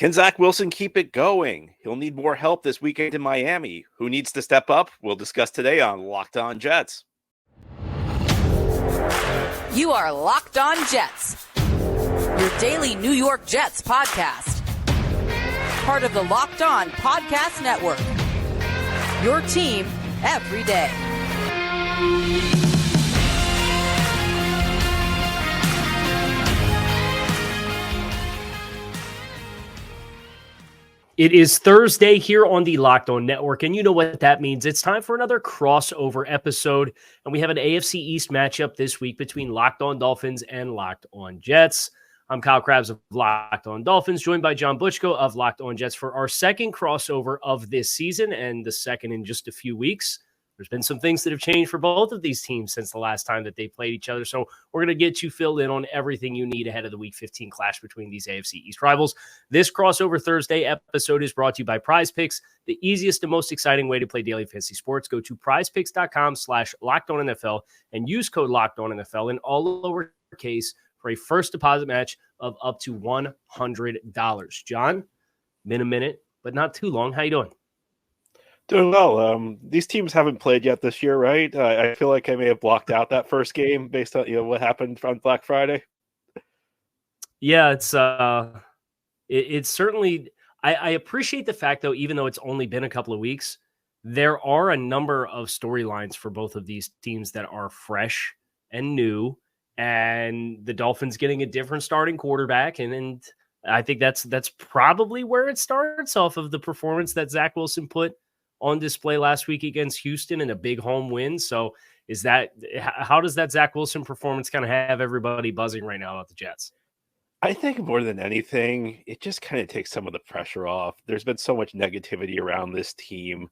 Can Zach Wilson keep it going? He'll need more help this weekend in Miami. Who needs to step up? We'll discuss today on Locked On Jets. You are Locked On Jets, your daily New York Jets podcast. Part of the Locked On Podcast Network, your team every day. It is Thursday here on the Locked On Network, and you know what that means. It's time for another crossover episode, and we have an AFC East matchup this week between Locked On Dolphins and Locked On Jets. I'm Kyle Krabs of Locked On Dolphins, joined by John Butchko of Locked On Jets for our second crossover of this season, and the second in just a few weeks. There's been some things that have changed for both of these teams since the last time that they played each other. So we're going to get you filled in on everything you need ahead of the Week 15 clash between these AFC East rivals. This crossover Thursday episode is brought to you by PrizePicks, the easiest and most exciting way to play daily fantasy sports. Go to prizepicks.com/LockedOnNFL and use code LockedOnNFL in all lowercase for a first deposit match of up to $100. John, been a minute, but not too long. How you doing? Doing well. These teams haven't played yet this year, right? I feel like I may have blocked out that first game based on what happened on Black Friday. Yeah, it's certainly. I appreciate the fact, though, even though it's only been a couple of weeks, there are a number of storylines for both of these teams that are fresh and new, and the Dolphins getting a different starting quarterback, and I think that's probably where it starts off of the performance that Zach Wilson put on display last week against Houston in a big home win. So how does that Zach Wilson performance kind of have everybody buzzing right now about the Jets? I think more than anything, it just kind of takes some of the pressure off. There's been so much negativity around this team.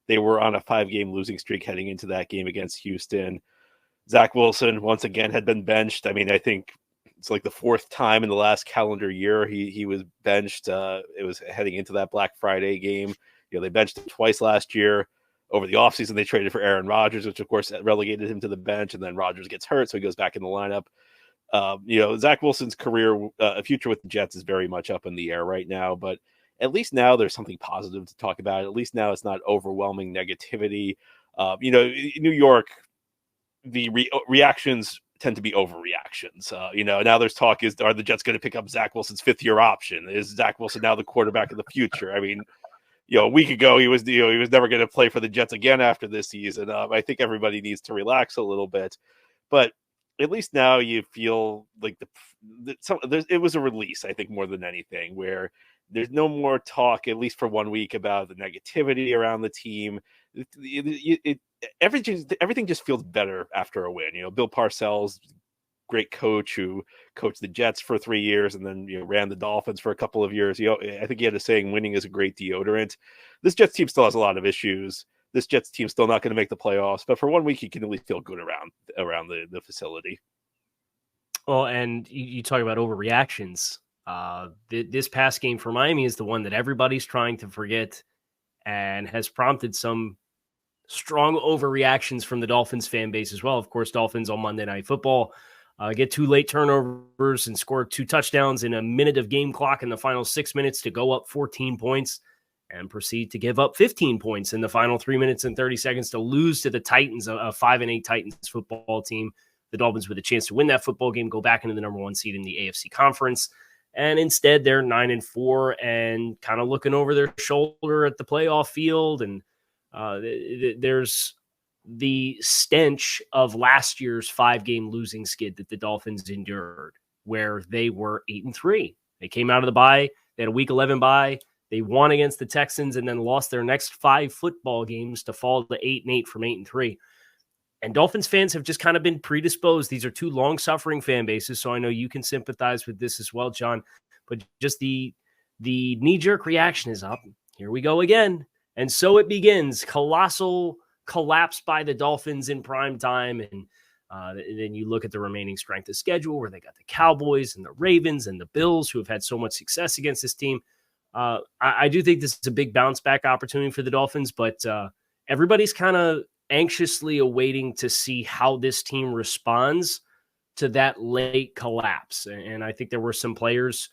They were on a 5-game losing streak heading into that game against Houston. Zach Wilson, once again, had been benched. I mean, I think it's like the fourth time in the last calendar year he was benched. It was heading into that Black Friday game. They benched him twice last year. Over the offseason, they traded for Aaron Rodgers, which, of course, relegated him to the bench, and then Rodgers gets hurt, so he goes back in the lineup. Zach Wilson's career future with the Jets is very much up in the air right now, but at least now there's something positive to talk about. At least now it's not overwhelming negativity. In New York, the reactions tend to be overreactions. Now there's talk are the Jets going to pick up Zach Wilson's fifth-year option? Is Zach Wilson now the quarterback of the future? I mean, a week ago he was never going to play for the Jets again after this season. I think everybody needs to relax a little bit, but at least now you feel like it was a release. I think more than anything, where there's no more talk, at least for 1 week, about the negativity around the team. Everything just feels better after a win. Bill Parcells, great coach who coached the Jets for 3 years and then ran the Dolphins for a couple of years. I think he had a saying, winning is a great deodorant. This Jets team still has a lot of issues. This Jets team's still not going to make the playoffs, but for 1 week you can at least feel good around the facility. Well, and you talk about overreactions. This past game for Miami is the one that everybody's trying to forget and has prompted some strong overreactions from the Dolphins fan base as well. Of course, Dolphins on Monday Night Football get 2 late turnovers and score 2 touchdowns in a minute of game clock in the final 6 minutes to go up 14 points and proceed to give up 15 points in the final 3 minutes and 30 seconds to lose to the Titans, a 5-8 Titans football team. The Dolphins with a chance to win that football game, go back into the number 1 seed in the AFC conference. And instead they're 9-4 and kind of looking over their shoulder at the playoff field. And there's the stench of last year's 5-game losing skid that the Dolphins endured, where they were 8-3. They came out of the bye. They had a week 11 bye. They won against the Texans and then lost their next 5 football games to fall to 8-8 from 8-3. And Dolphins fans have just kind of been predisposed. These are 2 long-suffering fan bases, so I know you can sympathize with this as well, John. But just the knee-jerk reaction is up. Here we go again. And so it begins. Colossal collapse by the Dolphins in prime time. And then you look at the remaining strength of schedule where they got the Cowboys and the Ravens and the Bills who have had so much success against this team. I do think this is a big bounce back opportunity for the Dolphins, but everybody's kind of anxiously awaiting to see how this team responds to that late collapse. And I think there were some players,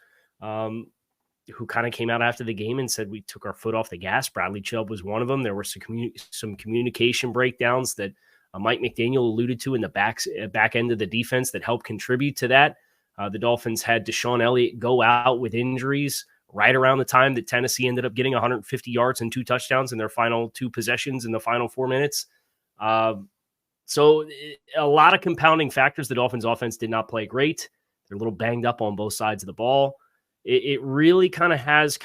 who kind of came out after the game and said we took our foot off the gas. Bradley Chubb was one of them. There were some communication breakdowns that Mike McDaniel alluded to in the back end of the defense that helped contribute to that. The Dolphins had Deshaun Elliott go out with injuries right around the time that Tennessee ended up getting 150 yards and 2 touchdowns in their final 2 possessions in the final 4 minutes. So a lot of compounding factors. The Dolphins offense did not play great. They're a little banged up on both sides of the ball. It really kind of has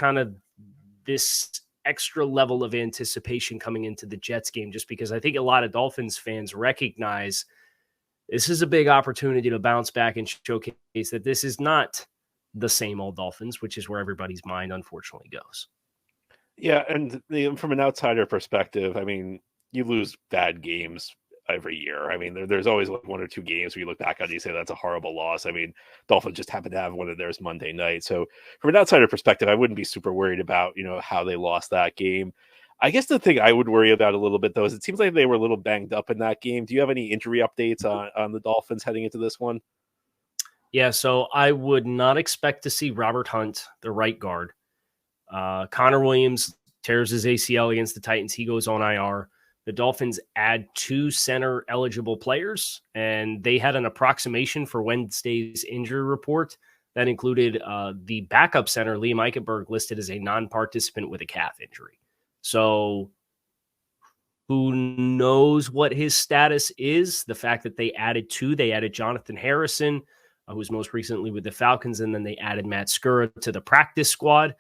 this extra level of anticipation coming into the Jets game, just because I think a lot of Dolphins fans recognize this is a big opportunity to bounce back and showcase that this is not the same old Dolphins, which is where everybody's mind unfortunately goes. Yeah, and from an outsider perspective, I mean, you lose bad games every year. I mean, there's always like 1 or 2 games where you look back on and you say that's a horrible loss. I mean, Dolphins just happened to have one of theirs Monday night. So from an outsider perspective, I wouldn't be super worried about, how they lost that game. I guess the thing I would worry about a little bit, though, is it seems like they were a little banged up in that game. Do you have any injury updates on the Dolphins heading into this one? Yeah, so I would not expect to see Robert Hunt, the right guard. Connor Williams tears his ACL against the Titans. He goes on IR. The Dolphins add 2 center eligible players, and they had an approximation for Wednesday's injury report that included the backup center, Liam Eichenberg, listed as a non-participant with a calf injury. So who knows what his status is? The fact that they added 2, they added Jonathan Harrison, who was most recently with the Falcons, and then they added Matt Skura to the practice squad.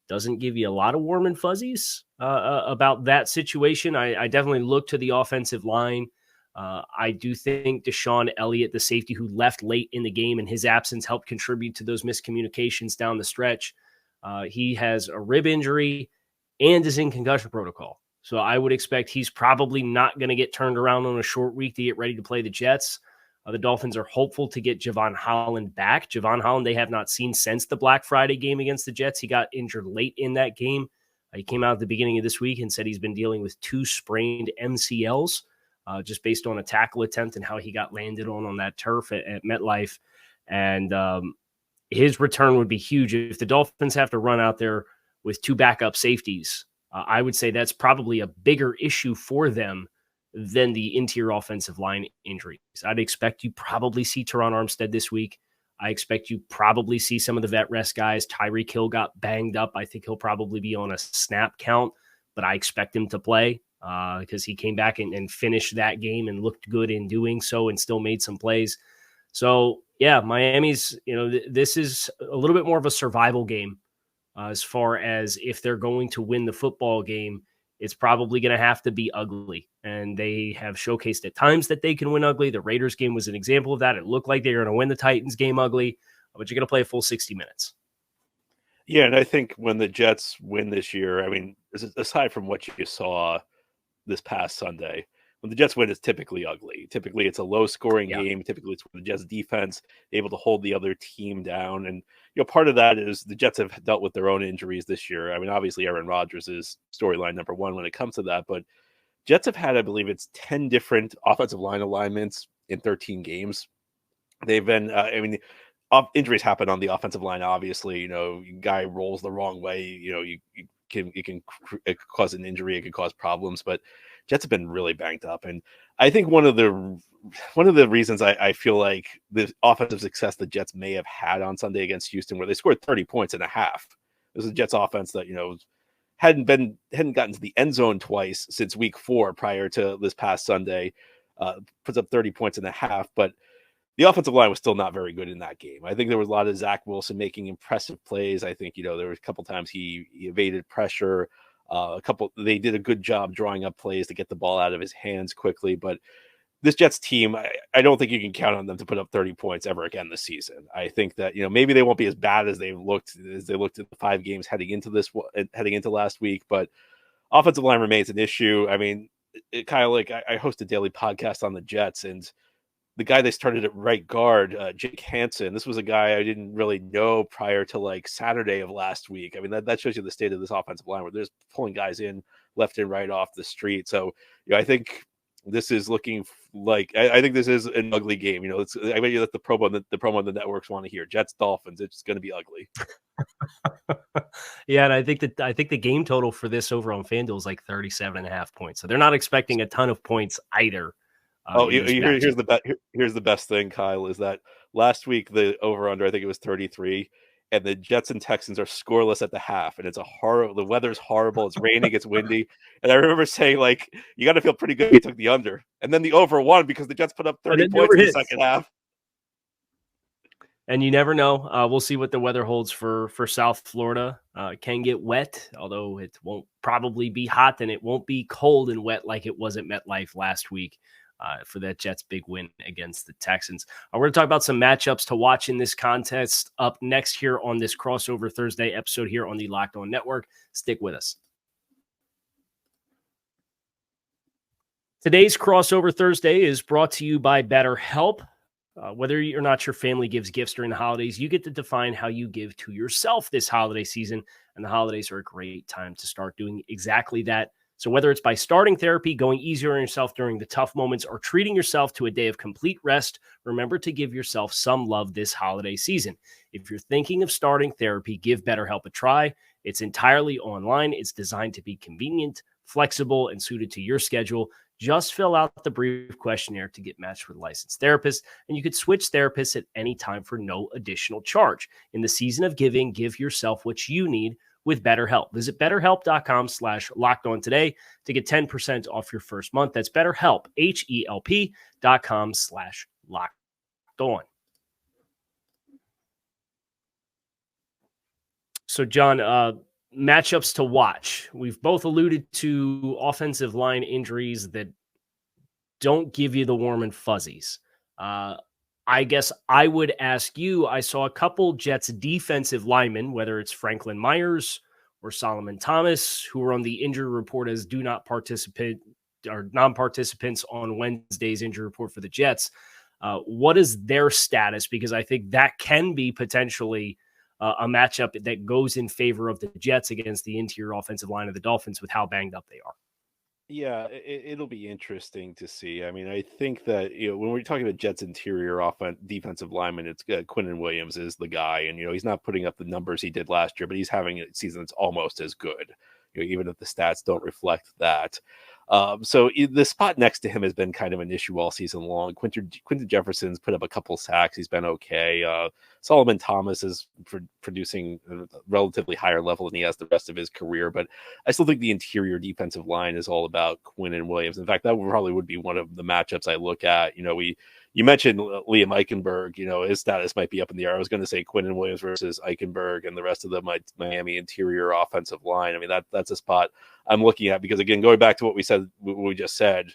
Doesn't give you a lot of warm and fuzzies about that situation. I definitely look to the offensive line. I do think Deshaun Elliott, the safety who left late in the game, and his absence helped contribute to those miscommunications down the stretch. He has a rib injury and is in concussion protocol. So I would expect he's probably not going to get turned around on a short week to get ready to play the Jets. The Dolphins are hopeful to get Javon Holland back. Javon Holland, they have not seen since the Black Friday game against the Jets. He got injured late in that game. He came out at the beginning of this week and said he's been dealing with 2 sprained MCLs, just based on a tackle attempt and how he got landed on that turf at MetLife. And his return would be huge. If the Dolphins have to run out there with 2 backup safeties, I would say that's probably a bigger issue for them than the interior offensive line injuries. I'd expect you probably see Teron Armstead this week. I expect you probably see some of the vet rest guys. Tyreek Hill got banged up. I think he'll probably be on a snap count, but I expect him to play because he came back and finished that game and looked good in doing so and still made some plays. So, yeah, Miami's, this is a little bit more of a survival game as far as if they're going to win the football game. It's probably going to have to be ugly. And they have showcased at times that they can win ugly. The Raiders game was an example of that. It looked like they were going to win the Titans game ugly, but you're going to play a full 60 minutes. Yeah, and I think when the Jets win this year, I mean, aside from what you saw this past Sunday, when the Jets win, it's typically ugly. Typically, it's a low-scoring game. Typically, it's when the Jets defense able to hold the other team down. And, part of that is the Jets have dealt with their own injuries this year. I mean, obviously, Aaron Rodgers is storyline number 1 when it comes to that. But Jets have had, I believe it's 10 different offensive line alignments in 13 games. They've been, injuries happen on the offensive line, obviously. Guy rolls the wrong way, it can cause an injury, it can cause problems, but Jets have been really banged up. And I think one of the reasons I feel like the offensive success the Jets may have had on Sunday against Houston, where they scored 30 points in a half. This is a Jets offense that, hadn't gotten to the end zone twice since week 4 prior to this past Sunday, puts up 30 points in a half, but the offensive line was still not very good in that game. I think there was a lot of Zach Wilson making impressive plays. I think, there were a couple times he evaded pressure. They did a good job drawing up plays to get the ball out of his hands quickly. But this Jets team, I don't think you can count on them to put up 30 points ever again this season. I think that, maybe they won't be as bad as they looked at the 5 games heading into last week. But offensive line remains an issue. I mean, Kyle, I host a daily podcast on the Jets, and the guy they started at right guard, Jake Hansen, this was a guy I didn't really know prior to Saturday of last week. I mean, that shows you the state of this offensive line, where they're just pulling guys in left and right off the street. So, I think this is looking like, I think this is an ugly game. I bet you that the promo on the networks want to hear Jets Dolphins. It's going to be ugly. Yeah, and I think the game total for this over on FanDuel is like 37.5 points. So they're not expecting a ton of points either. In this matchup. Here's the best thing, Kyle, is that last week the over under, I think it was 33, and the Jets and Texans are scoreless at the half, and it's the weather's horrible, it's raining, it's windy, and I remember saying, like, you got to feel pretty good. He took the under, and then the over won because the Jets put up 30 points in the second half. And you never know. We'll see what the weather holds for South Florida. It can get wet, although it won't probably be hot, and it won't be cold and wet like it was at MetLife last week for that Jets big win against the Texans. We're going to talk about some matchups to watch in this contest up next here on this Crossover Thursday episode here on the Locked On Network. Stick with us. Today's Crossover Thursday is brought to you by BetterHelp. Whether or not your family gives gifts during the holidays, you get to define how you give to yourself this holiday season, and the holidays are a great time to start doing exactly that. So whether it's by starting therapy, going easier on yourself during the tough moments, or treating yourself to a day of complete rest, remember to give yourself some love this holiday season. If you're thinking of starting therapy, give BetterHelp a try. It's entirely online. It's designed to be convenient, flexible, and suited to your schedule. Just fill out the brief questionnaire to get matched with a licensed therapist, and you could switch therapists at any time for no additional charge. In the season of giving, give yourself what you need with BetterHelp. Visit BetterHelp.com/LockedOn today to get 10% off your first month. That's BetterHelp, HELP.com/LockedOn. So, John, matchups to watch. We've both alluded to offensive line injuries that don't give you the warm and fuzzies. I guess I would ask you, I saw a couple Jets defensive linemen, whether it's Franklin Myers or Solomon Thomas, who were on the injury report as do not participate or non-participants on Wednesday's injury report for the Jets. What is their status? Because I think that can be potentially a matchup that goes in favor of the Jets against the interior offensive line of the Dolphins with how banged up they are. Yeah, it'll be interesting to see. I mean, I think that, when we're talking about Jets interior defensive lineman, it's Quinnen Williams is the guy, and he's not putting up the numbers he did last year, but he's having a season that's almost as good, even if the stats don't reflect that. So the spot next to him has been kind of an issue all season long. Quinton Jefferson's put up a couple sacks. He's been okay. Solomon Thomas is producing a relatively higher level than he has the rest of his career, but I still think the interior defensive line is all about Quinnen Williams. In fact, that probably would be one of the matchups I look at. You mentioned Liam Eichenberg, his status might be up in the air. I was going to say Quinnen Williams versus Eichenberg and the rest of the Miami interior offensive line. I mean, that's a spot I'm looking at because, again, going back to what we just said,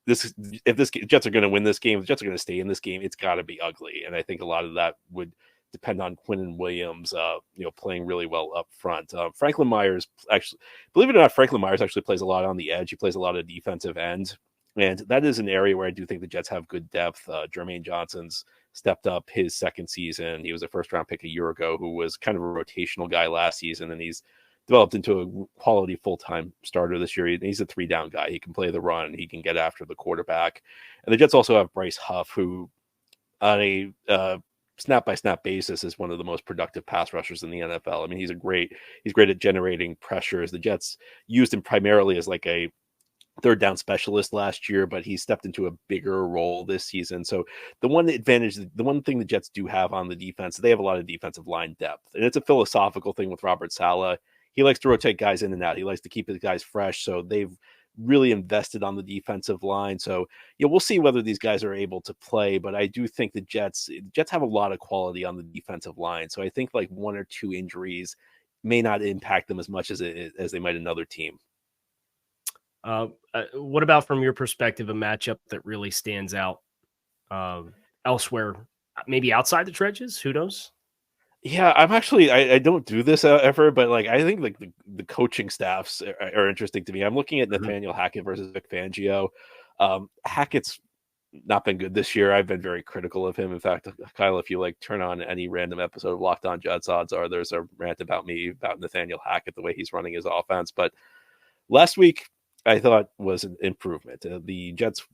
if this Jets are going to win this game, if the Jets are going to stay in this game, it's got to be ugly. And I think a lot of that would depend on Quinnen Williams, playing really well up front. Franklin Myers, actually, believe it or not, Franklin Myers actually plays a lot on the edge. He plays a lot of defensive end. And that is an area where I do think the Jets have good depth. Jermaine Johnson's stepped up his second season. He was a first-round pick a year ago who was kind of a rotational guy last season, and he's developed into a quality full-time starter this year. He's a three-down guy. He can play the run. He can get after the quarterback. And the Jets also have Bryce Huff, who on a snap-by-snap basis is one of the most productive pass rushers in the NFL. I mean, he's great at generating pressures. The Jets used him primarily as like a third down specialist last year, but he stepped into a bigger role this season. So the one thing the Jets do have on the defense, they have a lot of defensive line depth. And it's a philosophical thing with Robert Saleh. He likes to rotate guys in and out. He likes to keep his guys fresh. So they've really invested on the defensive line. So we'll see whether these guys are able to play, but I do think the Jets have a lot of quality on the defensive line. So I think like one or two injuries may not impact them as much as they might another team. What about from your perspective, a matchup that really stands out elsewhere, maybe outside the trenches? Who knows? Yeah, I'm actually, I don't do this ever, but like, I think like the coaching staffs are interesting to me. I'm looking at Nathaniel Hackett versus Vic Fangio. Hackett's not been good this year. I've been very critical of him. In fact, Kyle, if you like turn on any random episode of Locked On Jets, odds are there's a rant about me, about Nathaniel Hackett, the way he's running his offense. But last week, I thought was an improvement. The Jets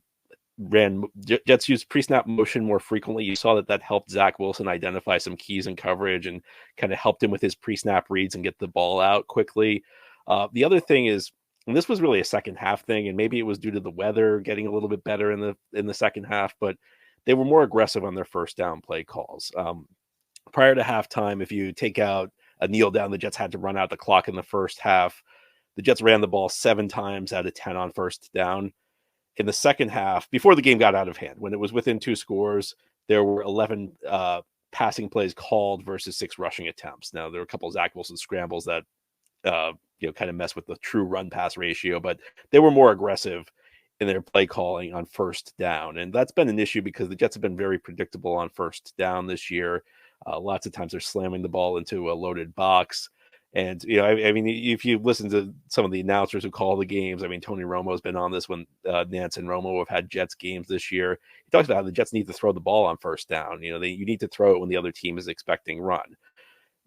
Jets used pre-snap motion more frequently. You saw that helped Zach Wilson identify some keys in coverage and kind of helped him with his pre-snap reads and get the ball out quickly. The other thing is, and this was really a second half thing, and maybe it was due to the weather getting a little bit better in the second half, but they were more aggressive on their first down play calls. Prior to halftime, if you take out a kneel down, the Jets had to run out the clock in the first half. The Jets ran the ball 7 times out of 10 on first down. In the second half, before the game got out of hand, when it was within 2 scores, there were 11 passing plays called versus 6 rushing attempts. Now, there were a couple of Zach Wilson scrambles that kind of mess with the true run-pass ratio, but they were more aggressive in their play calling on first down. And that's been an issue because the Jets have been very predictable on first down this year. Lots of times they're slamming the ball into a loaded box. And, I mean, if you listen to some of the announcers who call the games, I mean, Tony Romo's been on this when Nance and Romo have had Jets games this year. He talks about how the Jets need to throw the ball on first down. You need to throw it when the other team is expecting run.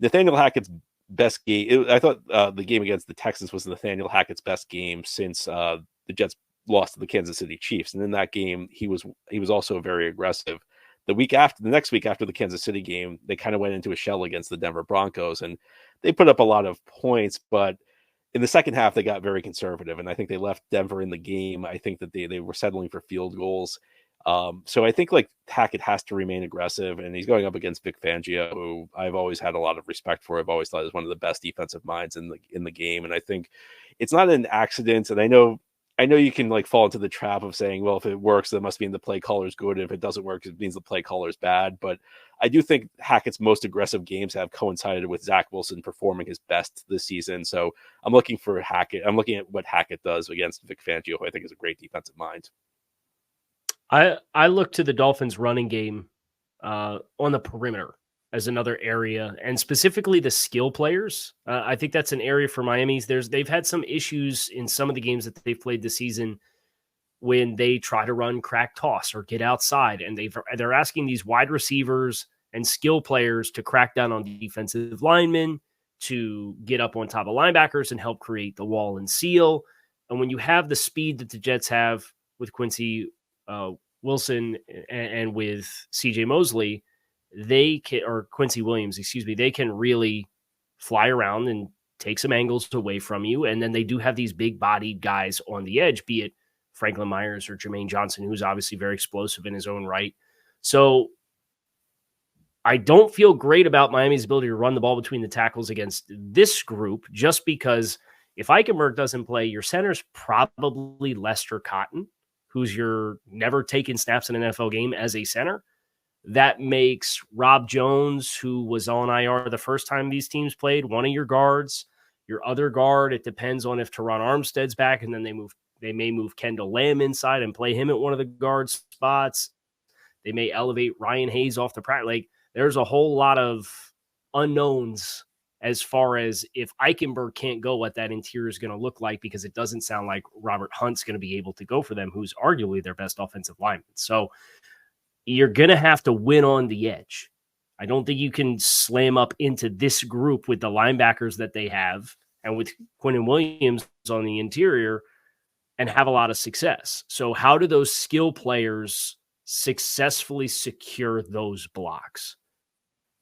Nathaniel Hackett's best game, I thought the game against the Texans was Nathaniel Hackett's best game since the Jets lost to the Kansas City Chiefs. And in that game, he was also very aggressive. The next week after the Kansas City game, they kind of went into a shell against the Denver Broncos, and they put up a lot of points, but in the second half, they got very conservative, and I think they left Denver in the game. I think that they were settling for field goals. So I think like Hackett has to remain aggressive, and he's going up against Vic Fangio, who I've always had a lot of respect for. I've always thought is one of the best defensive minds in the game, and I think it's not an accident. And I know you can like fall into the trap of saying, well, if it works, that must mean the play caller's good. If it doesn't work, it means the play caller's bad. But I do think Hackett's most aggressive games have coincided with Zach Wilson performing his best this season. So I'm looking for Hackett. I'm looking at what Hackett does against Vic Fangio, who I think is a great defensive mind. I look to the Dolphins running game on the perimeter as another area, and specifically the skill players. I think that's an area for Miami's. They've had some issues in some of the games that they've played this season when they try to run crack toss or get outside, and they're asking these wide receivers and skill players to crack down on defensive linemen, to get up on top of linebackers and help create the wall and seal. And when you have the speed that the Jets have with Quincy Wilson and with CJ Mosley, Quincy Williams, they can really fly around and take some angles away from you. And then they do have these big bodied guys on the edge, be it Franklin Myers or Jermaine Johnson, who's obviously very explosive in his own right. So I don't feel great about Miami's ability to run the ball between the tackles against this group, just because if Eichenberg doesn't play, your center's probably Lester Cotton, who's your never taken snaps in an NFL game as a center. That makes Rob Jones, who was on IR the first time these teams played, one of your guards. Your other guard, it depends on if Teron Armstead's back, and then they may move Kendall Lamb inside and play him at one of the guard spots. They may elevate Ryan Hayes off the practice. Like, there's a whole lot of unknowns as far as if Eichenberg can't go, what that interior is going to look like, because it doesn't sound like Robert Hunt's going to be able to go for them, who's arguably their best offensive lineman. So you're going to have to win on the edge. I don't think you can slam up into this group with the linebackers that they have and with Quinnen Williams on the interior and have a lot of success. So how do those skill players successfully secure those blocks?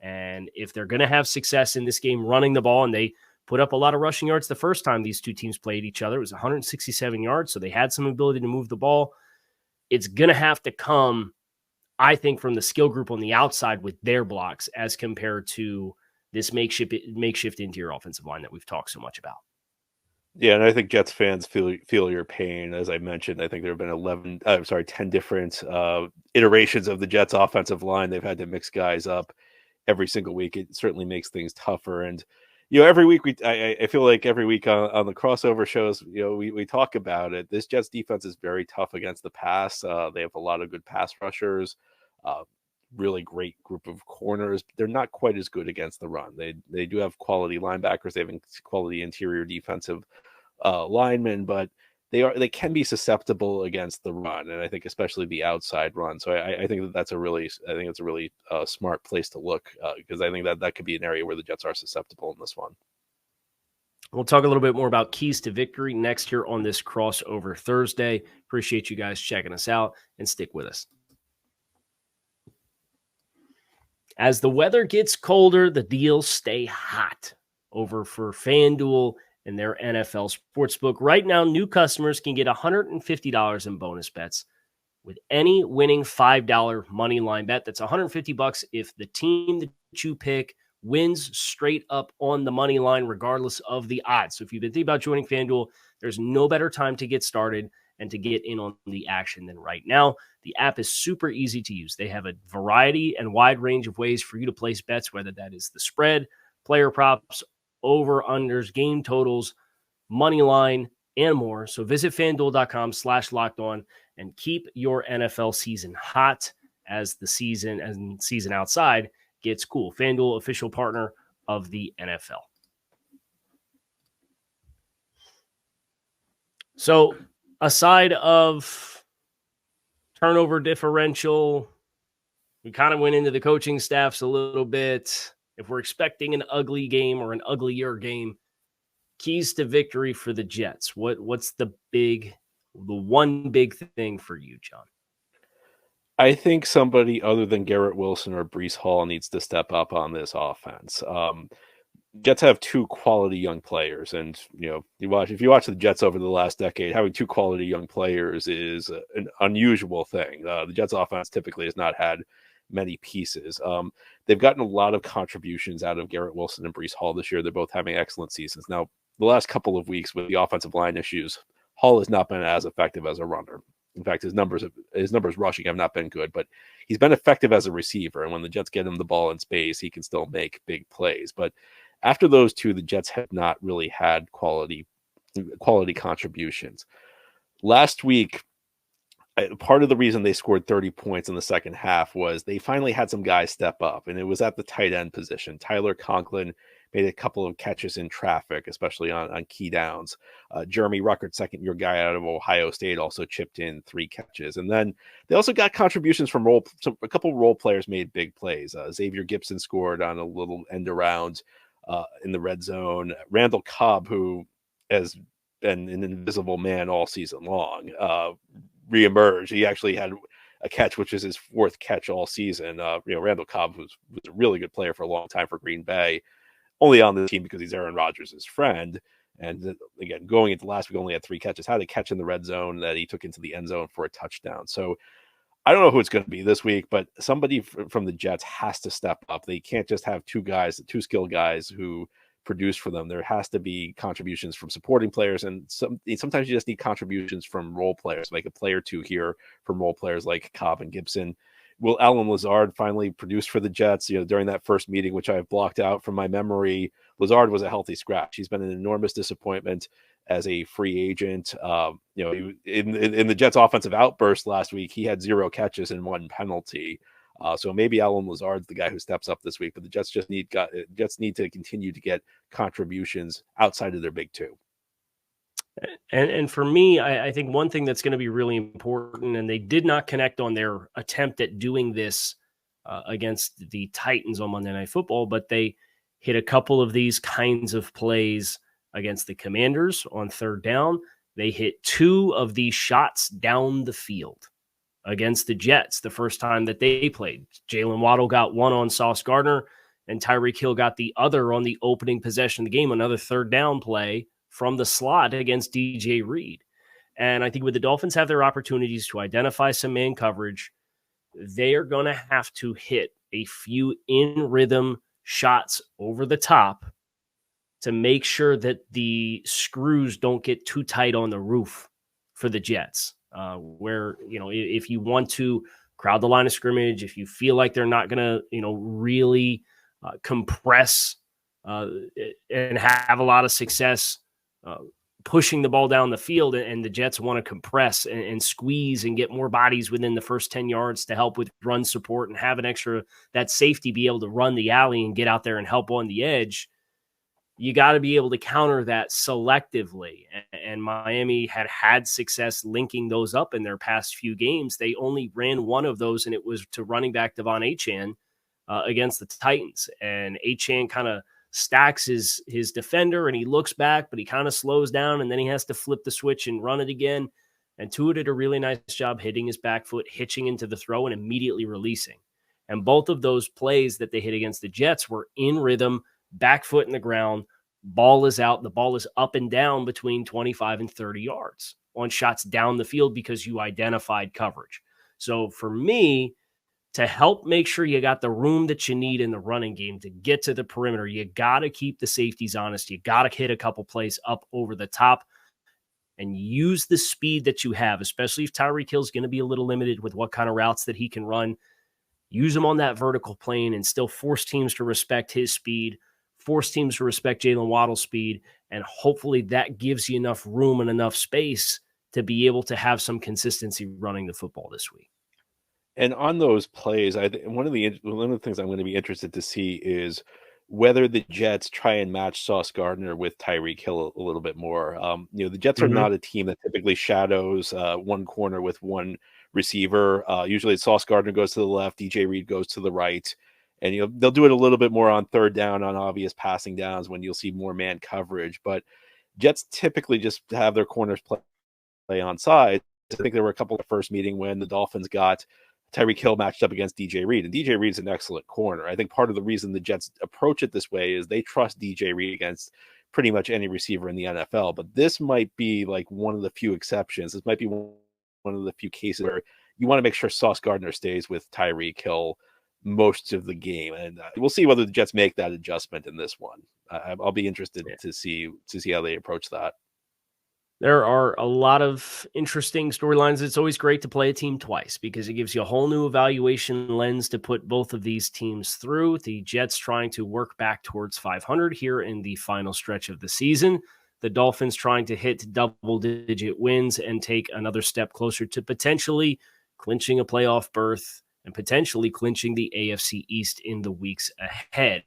And if they're going to have success in this game running the ball, and they put up a lot of rushing yards the first time these two teams played each other, it was 167 yards, so they had some ability to move the ball. It's going to have to come, I think, from the skill group on the outside with their blocks, as compared to this makeshift interior offensive line that we've talked so much about. Yeah, and I think Jets fans feel your pain. As I mentioned, I think there have been 10 different iterations of the Jets offensive line. They've had to mix guys up every single week. It certainly makes things tougher. And, every week I feel like every week on the crossover shows, we talk about it. This Jets defense is very tough against the pass. They have a lot of good pass rushers, really great group of corners. They're not quite as good against the run. They do have quality linebackers. They have quality interior defensive linemen, but they can be susceptible against the run, and I think especially the outside run. So I think that's a really smart place to look, because I think that could be an area where the Jets are susceptible in this one. We'll talk a little bit more about keys to victory next here on this Crossover Thursday. Appreciate you guys checking us out, and stick with us. As the weather gets colder, the deals stay hot over for FanDuel and their NFL Sportsbook. Right now, new customers can get $150 in bonus bets with any winning $5 money line bet. That's $150 if the team that you pick wins straight up on the money line, regardless of the odds. So if you've been thinking about joining FanDuel, there's no better time to get started and to get in on the action than right now. The app is super easy to use. They have a variety and wide range of ways for you to place bets, whether that is the spread, player props, over-unders, game totals, money line, and more. So visit FanDuel.com/lockedon and keep your NFL season hot as the season outside gets cool. FanDuel, official partner of the NFL. So aside of turnover differential, we kind of went into the coaching staffs a little bit. If we're expecting an ugly game or an uglier game, keys to victory for the Jets. What's the one big thing for you, John? I think somebody other than Garrett Wilson or Breece Hall needs to step up on this offense. Jets have two quality young players, and if you watch the Jets over the last decade, having two quality young players is an unusual thing. The Jets offense typically has not had many pieces. They've gotten a lot of contributions out of Garrett Wilson and Breece Hall this year. They're both having excellent seasons. Now, the last couple of weeks with the offensive line issues, Hall has not been as effective as a runner. In fact, his numbers rushing have not been good, but he's been effective as a receiver. And when the Jets get him the ball in space, he can still make big plays. But after those two, the Jets have not really had quality contributions. Last week, part of the reason they scored 30 points in the second half was they finally had some guys step up, and it was at the tight end position. Tyler Conklin made a couple of catches in traffic, especially on key downs. Jeremy Ruckert, second-year guy out of Ohio State, also chipped in 3 catches. And then they also got contributions from a couple role players made big plays. Xavier Gipson scored on a little end around in the red zone. Randall Cobb, who has been an invisible man all season long, reemerged. He actually had a catch, which is his 4th catch all season. Randall Cobb was a really good player for a long time for Green Bay, only on the team because he's Aaron Rodgers' friend. And again, going into last week, only had 3 catches. Had a catch in the red zone that he took into the end zone for a touchdown. So I don't know who it's going to be this week, but somebody from the Jets has to step up. They can't just have two skilled guys who produce for them. There has to be contributions from supporting players, and sometimes you just need contributions from role players, like a play or two here from role players like Cobb and Gibson. Will Allen Lazard finally produce for the Jets? During that first meeting, which I have blocked out from my memory, Lazard was a healthy scratch. He's been an enormous disappointment as a free agent. In the Jets' offensive outburst last week, he had 0 catches and 1 penalty. So maybe Allen Lazard's the guy who steps up this week, but the Jets just need to continue to get contributions outside of their big two. And for me, I think one thing that's going to be really important, and they did not connect on their attempt at doing this against the Titans on Monday Night Football, but they hit a couple of these kinds of plays against the Commanders on 3rd down. They hit 2 of these shots down the field against the Jets the first time that they played. Jalen Waddle got 1 on Sauce Gardner, and Tyreek Hill got the other on the opening possession of the game, another 3rd down play from the slot against DJ Reed. And I think with the Dolphins have their opportunities to identify some man coverage, they are going to have to hit a few in-rhythm shots over the top to make sure that the screws don't get too tight on the roof for the Jets. Where, if you want to crowd the line of scrimmage, if you feel like they're not going to, really compress and have a lot of success pushing the ball down the field, and the Jets want to compress and squeeze and get more bodies within the first 10 yards to help with run support and have an extra, that safety be able to run the alley and get out there and help on the edge, you got to be able to counter that selectively. And Miami had success linking those up in their past few games. They only ran one of those, and it was to running back Devon Achane against the Titans. And Achane kind of stacks his defender and he looks back, but he kind of slows down and then he has to flip the switch and run it again. And Tua did a really nice job hitting his back foot, hitching into the throw and immediately releasing. And both of those plays that they hit against the Jets were in rhythm, back foot in the ground, ball is out, the ball is up and down between 25 and 30 yards on shots down the field because you identified coverage. So for me, to help make sure you got the room that you need in the running game to get to the perimeter, you got to keep the safeties honest. You got to hit a couple plays up over the top and use the speed that you have, especially if Tyreek Hill's going to be a little limited with what kind of routes that he can run. Use him on that vertical plane and still force teams to respect his speed, force teams to respect Jalen Waddle's speed, and hopefully that gives you enough room and enough space to be able to have some consistency running the football this week. And on those plays, one of the things I'm going to be interested to see is whether the Jets try and match Sauce Gardner with Tyreek Hill a little bit more. The Jets are not a team that typically shadows one corner with one receiver. Usually Sauce Gardner goes to the left, DJ Reed goes to the right, and they'll do it a little bit more on third down on obvious passing downs when you'll see more man coverage. But Jets typically just have their corners play on sides. I think there were a couple of first meeting when the Dolphins got Tyreek Hill matched up against DJ Reed, and DJ Reed's an excellent corner. I think part of the reason the Jets approach it this way is they trust DJ Reed against pretty much any receiver in the NFL. But this might be like one of the few exceptions. This might be one of the few cases where you want to make sure Sauce Gardner stays with Tyreek Hill most of the game, and we'll see whether the Jets make that adjustment in this one. I'll be interested to see how they approach that. There are a lot of interesting storylines. It's always great to play a team twice because it gives you a whole new evaluation lens to put both of these teams through. The Jets trying to work back towards 500 here in the final stretch of the season. The Dolphins trying to hit double-digit wins and take another step closer to potentially clinching a playoff berth and potentially clinching the AFC East in the weeks ahead.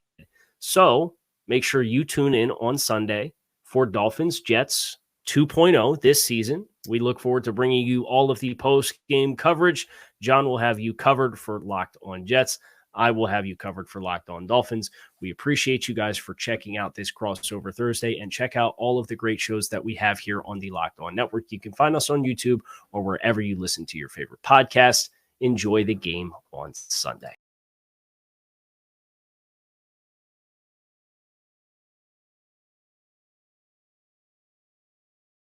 So make sure you tune in on Sunday for Dolphins Jets 2.0 this season. We look forward to bringing you all of the post-game coverage. John will have you covered for Locked On Jets. I will have you covered for Locked On Dolphins. We appreciate you guys for checking out this crossover Thursday, and check out all of the great shows that we have here on the Locked On Network. You can find us on YouTube or wherever you listen to your favorite podcasts. Enjoy the game on Sunday.